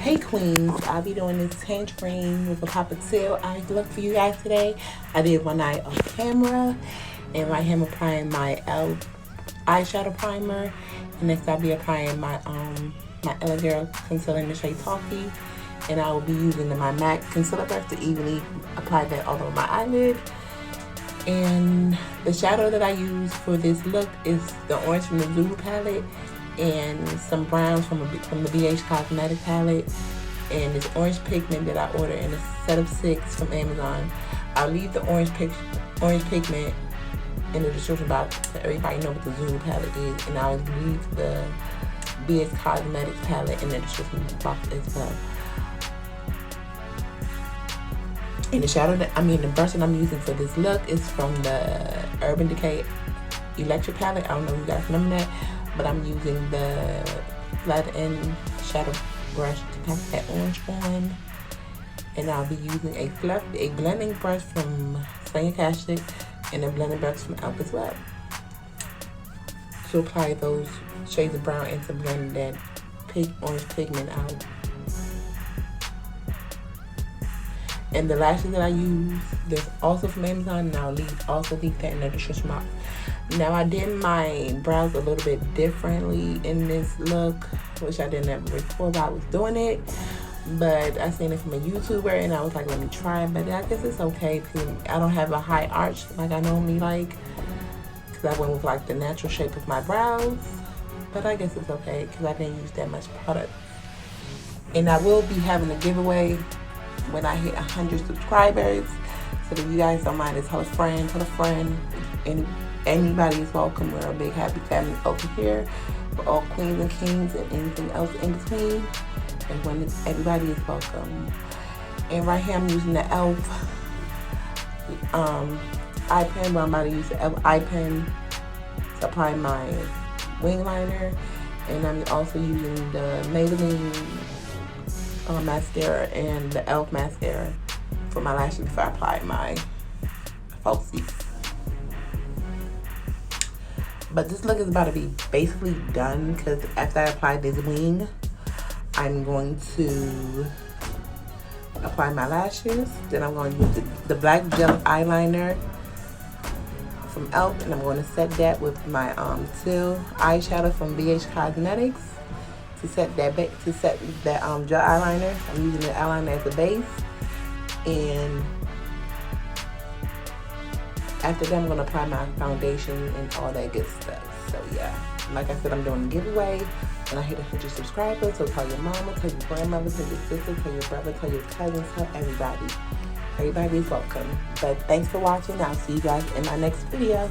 Hey queens, I'll be doing this tangerine with a pop of teal eye look for you guys today. I did one eye off camera, and right here I'm applying my eyeshadow primer. And next I'll be applying my Ella Girl concealer in the shade Toffee, and I will be using my MAC concealer brush to evenly apply that all over my eyelid. And the shadow that I use for this look is the orange from the Zulu palette and some browns from the BH Cosmetic palette, and this orange pigment that I ordered in a set of 6 from Amazon. I'll leave the orange pigment in the description box so everybody know what the Zulu palette is, and I'll leave the BH Cosmetics palette in the description box as well. And the brush that I'm using for this look is from the Urban Decay Electric palette. I don't know if you guys remember that, but I'm using the flat end shadow brush to pack that orange on. And I'll be using a blending brush from Slay Akashic and a blending brush from Elf as well to apply those shades of brown and to blend that orange pigment out. And the lashes that I use, there's also from Amazon, and I'll also leave that in the description box. Now, I did my brows a little bit differently in this look, which I didn't ever record while I was doing it. But I seen it from a YouTuber, and I was like, let me try it. But I guess it's okay because I don't have a high arch like I normally like, because I went with like the natural shape of my brows. But I guess it's okay because I didn't use that much product. And I will be having a giveaway when I hit 100 subscribers. So if you guys don't mind, tell a friend. Anybody is welcome. We're a big happy family over here for all queens and kings and anything else in between. And when everybody is welcome. And right here I'm using the Elf eye pen, where I'm about to use the Elf eye pen to apply my wing liner. And I'm also using the Maybelline mascara and the Elf mascara for my lashes before I apply my falsies. But this look is about to be basically done, because after I apply this wing, I'm going to apply my lashes. Then I'm going to use the black gel eyeliner from Elf, and I'm going to set that with my Teal eyeshadow from BH Cosmetics to set that gel eyeliner. I'm using the eyeliner as a base, and after that I'm going to apply my foundation and all that good stuff. So yeah, like I said, I'm doing a giveaway when I hit 100 subscribers. So tell your mama, tell your grandmother, tell your sister, tell your brother, tell your cousins, tell everybody. Everybody is welcome. But thanks for watching. I'll see you guys in my next video.